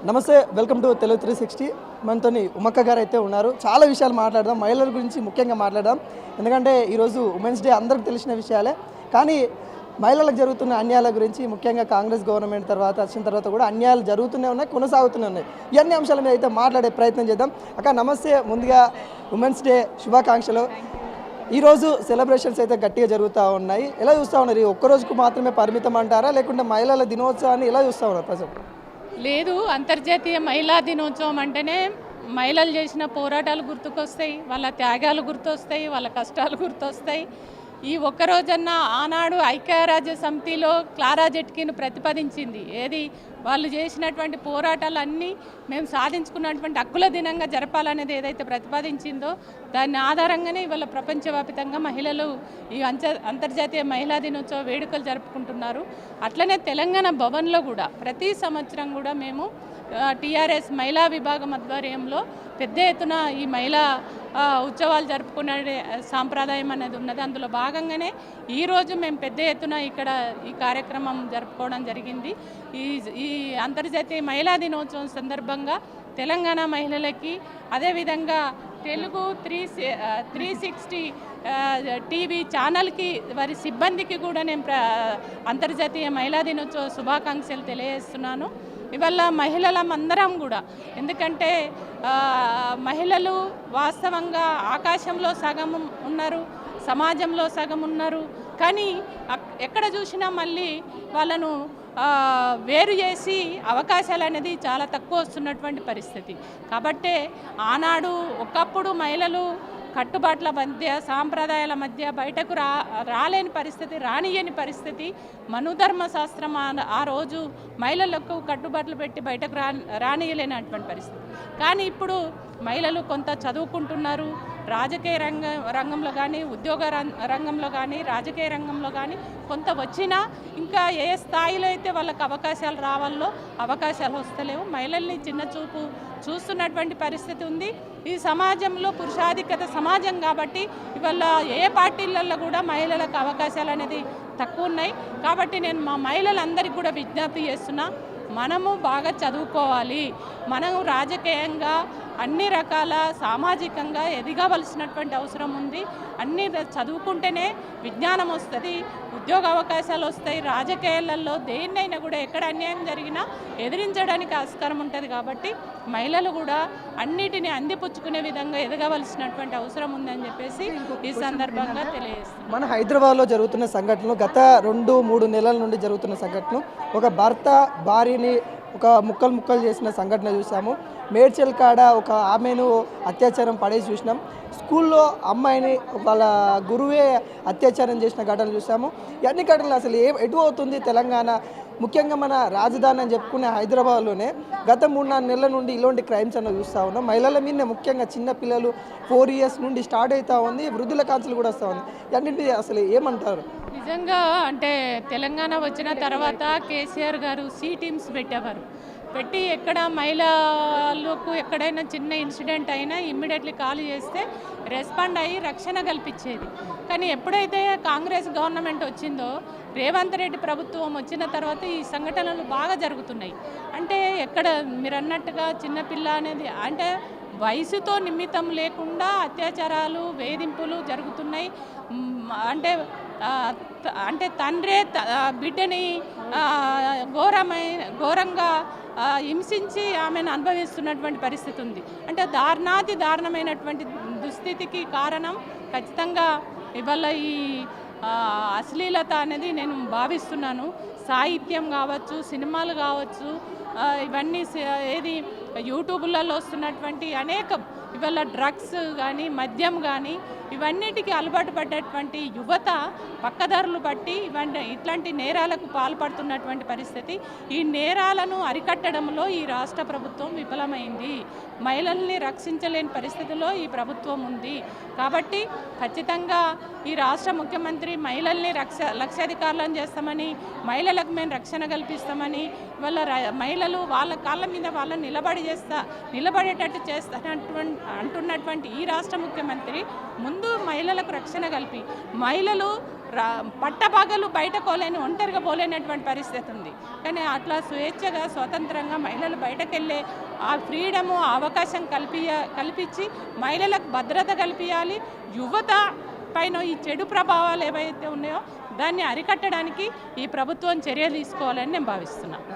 నమస్తే, welcome to Telugu 360. మనతోని ఉమక్క గారు అయితే ఉన్నారు. చాలా విషయాలు మాట్లాడదాం, మహిళల గురించి ముఖ్యంగా మాట్లాడదాం. ఎందుకంటే ఈరోజు ఉమెన్స్ డే అందరికి తెలిసిన విషయాలే. కానీ మహిళలకు జరుగుతున్న అన్యాయాల గురించి, ముఖ్యంగా కాంగ్రెస్ గవర్నమెంట్ వచ్చిన తర్వాత కూడా అన్యాయాలు జరుగుతూనే ఉన్నాయి, కొనసాగుతూనే ఉన్నాయి. ఇవన్నీ అంశాల మీద అయితే మాట్లాడే ప్రయత్నం చేద్దాం. అక్క నమస్తే, ముందుగా ఉమెన్స్ డే శుభాకాంక్షలు. ఈరోజు సెలబ్రేషన్స్ అయితే గట్టిగా జరుగుతూ ఉన్నాయి. ఎలా చూస్తూ ఉన్నారు? ఒక్కరోజుకు మాత్రమే పరిమితం అంటారా, లేకుంటే మహిళల దినోత్సవాన్ని ఎలా చూస్తూ ఉన్నారు ప్రజెంట్? లేదు, అంతర్జాతీయ మహిళా దినోత్సవం అంటేనే మహిళలు చేసిన పోరాటాలు గుర్తుకొస్తాయి, వాళ్ళ త్యాగాలు గుర్తొస్తాయి, వాళ్ళ కష్టాలు గుర్తొస్తాయి. ఈ ఒక్కరోజన్నా ఆనాడు ఐక్యరాజ్య సమితిలో క్లారా జెట్కిన్ ప్రతిపాదించింది. ఏది వాళ్ళు చేసినటువంటి పోరాటాలన్నీ మేము సాధించుకున్నటువంటి హక్కుల దినంగా జరపాలనేది ఏదైతే ప్రతిపాదించిందో దాని ఆధారంగానే ఇవాళ ప్రపంచవ్యాప్తంగా మహిళలు ఈ అంతర్జాతీయ మహిళా దినోత్సవ వేడుకలు జరుపుకుంటున్నారు. అట్లనే తెలంగాణ భవన్లో కూడా ప్రతి సంవత్సరం కూడా మేము టీఆర్ఎస్ మహిళా విభాగం ఆధ్వర్యంలో పెద్ద ఎత్తున ఈ మహిళా ఉత్సవాలు జరుపుకునే సాంప్రదాయం అనేది ఉన్నది. అందులో భాగంగానే ఈరోజు మేము పెద్ద ఎత్తున ఇక్కడ ఈ కార్యక్రమం జరుపుకోవడం జరిగింది. ఈ అంతర్జాతీయ మహిళా దినోత్సవం సందర్భంగా తెలంగాణ మహిళలకి, అదేవిధంగా తెలుగు 360 టీవీ ఛానల్కి, వారి సిబ్బందికి కూడా నేను అంతర్జాతీయ మహిళా దినోత్సవ శుభాకాంక్షలు తెలియజేస్తున్నాను. ఇవాళ మహిళలందరం కూడా, ఎందుకంటే మహిళలు వాస్తవంగా ఆకాశంలో సగం ఉన్నారు, సమాజంలో సగం ఉన్నారు. కానీ ఎక్కడ చూసినా మళ్ళీ వాళ్ళను వేరు చేసి అవకాశాలు అనేది చాలా తక్కువ వస్తున్నటువంటి పరిస్థితి. కాబట్టే ఆనాడు ఒకప్పుడు మహిళలు కట్టుబాట్ల మధ్య, సాంప్రదాయాల మధ్య బయటకు రాలేని పరిస్థితి, రానియని పరిస్థితి. మనుధర్మ శాస్త్రం ఆ రోజు మహిళలకు కట్టుబాట్లు పెట్టి బయటకు రానియలేనటువంటి పరిస్థితి. కానీ ఇప్పుడు మహిళలు కొంత చదువుకుంటున్నారు, రాజకీయ రంగంలో కానీ, ఉద్యోగ రంగంలో కానీ, రాజకీయ రంగంలో కానీ కొంత వచ్చినా ఇంకా ఏ స్థాయిలో అయితే వాళ్ళకి అవకాశాలు రావాలో అవకాశాలు వస్తలేవు. మహిళల్ని చిన్న చూపు చూస్తున్నటువంటి పరిస్థితి ఉంది. ఈ సమాజంలో పురుషాధిక్యత సమాజం కాబట్టి ఇవాళ ఏ పార్టీలలో కూడా మహిళలకు అవకాశాలు అనేది తక్కువ ఉన్నాయి. కాబట్టి నేను మా మహిళలందరికీ కూడా విజ్ఞప్తి చేస్తున్నా, మనము బాగా చదువుకోవాలి. మనం రాజకీయంగా అన్ని రకాల సామాజికంగా ఎదగవలసినటువంటి అవసరం ఉంది. అన్ని చదువుకుంటేనే విజ్ఞానం వస్తుంది, ఉద్యోగ అవకాశాలు వస్తాయి. రాజకీయాలలో దేన్నైనా కూడా ఎక్కడ అన్యాయం జరిగినా ఎదిరించడానికి ఆస్కారం ఉంటుంది. కాబట్టి మహిళలు కూడా అన్నిటిని అందిపుచ్చుకునే విధంగా ఎదగవలసినటువంటి అవసరం ఉందని చెప్పేసి ఈ సందర్భంగా తెలియజేస్తుంది. మన హైదరాబాద్లో జరుగుతున్న సంఘటనలు, గత 2-3 నెలల నుండి జరుగుతున్న సంఘటనలు, ఒక భర్త భార్యని ఒక ముక్కలు చేసిన సంఘటన చూసాము. మేడ్చల్ కాడ ఒక ఆమెను అత్యాచారం పడేసి చూసినాం. స్కూల్లో అమ్మాయిని వాళ్ళ గురువే అత్యాచారం చేసిన ఘటనలు చూసాము. ఇవన్నీ ఘటనలు అసలు ఎటు అవుతుంది తెలంగాణ, ముఖ్యంగా మన రాజధాని అని చెప్పుకునే హైదరాబాద్లోనే గత 3-4 నెలల నుండి ఇలాంటి క్రైమ్స్ అన్న చూస్తూ ఉన్నాం. మహిళల మీదనే, ముఖ్యంగా చిన్నపిల్లలు 4 years నుండి స్టార్ట్ అవుతూ ఉంది, వృద్ధుల కాన్సులు కూడా వస్తూ ఉంది. ఇవన్నింటి అసలు ఏమంటారు? నిజంగా అంటే తెలంగాణ వచ్చిన తర్వాత కేసీఆర్ గారు సి టీమ్స్ పెట్టి ఎక్కడ మహిళలకు ఎక్కడైనా చిన్న ఇన్సిడెంట్ అయినా ఇమ్మీడియట్లీ కాల్ చేస్తే రెస్పాండ్ అయ్యి రక్షణ కల్పించేది. కానీ ఎప్పుడైతే కాంగ్రెస్ గవర్నమెంట్ వచ్చిందో, రేవంత్ రెడ్డి ప్రభుత్వం వచ్చిన తర్వాత ఈ సంఘటనలు బాగా జరుగుతున్నాయి. అంటే ఎక్కడ మీరు అన్నట్టుగా చిన్నపిల్ల అనేది అంటే వయసుతో నిమిత్తం లేకుండా అత్యాచారాలు, వేధింపులు జరుగుతున్నాయి. అంటే తండ్రే బిడ్డని ఘోరంగా హింసించి ఆమెను అనుభవిస్తున్నటువంటి పరిస్థితి ఉంది. అంటే దారుణమైనటువంటి దుస్థితికి కారణం ఖచ్చితంగా ఇవాళ ఈ అశ్లీలత అనేది నేను భావిస్తున్నాను. సాహిత్యం కావచ్చు, సినిమాలు కావచ్చు, ఇవన్నీ ఏది యూట్యూబ్లలో వస్తున్నటువంటి అనేక ఇవాళ డ్రగ్స్ కానీ, మద్యం కానీ, ఇవన్నిటికీ అలవాటు పడ్డటువంటి యువత పక్కదారులు బట్టి ఇట్లాంటి నేరాలకు పాల్పడుతున్నటువంటి పరిస్థితి. ఈ నేరాలను అరికట్టడంలో ఈ రాష్ట్ర ప్రభుత్వం విఫలమైంది. మహిళల్ని రక్షించలేని పరిస్థితిలో ఈ ప్రభుత్వం ఉంది. కాబట్టి ఖచ్చితంగా ఈ రాష్ట్ర ముఖ్యమంత్రి మహిళల్ని లక్షాధికారులను చేస్తామని, మహిళలకు మేము రక్షణ కల్పిస్తామని, మహిళలు వాళ్ళ కాళ్ళ మీద వాళ్ళని నిలబడేటట్టు అంటున్నటువంటి ఈ రాష్ట్ర ముఖ్యమంత్రి ముందు మహిళలకు రక్షణ కల్పి మహిళలు పట్టపగలు బయట ఒంటరిగా పోలేనటువంటి పరిస్థితి ఉంది. కానీ అట్లా స్వేచ్ఛగా స్వతంత్రంగా మహిళలు బయటకు వెళ్ళే ఆ ఫ్రీడము ఆ అవకాశం కల్పించి మహిళలకు భద్రత కల్పించాలి. యువత పైన ఈ చెడు ప్రభావాలు ఏవైతే ఉన్నాయో దాన్ని అరికట్టడానికి ఈ ప్రభుత్వం చర్యలు తీసుకోవాలని నేను భావిస్తున్నాను.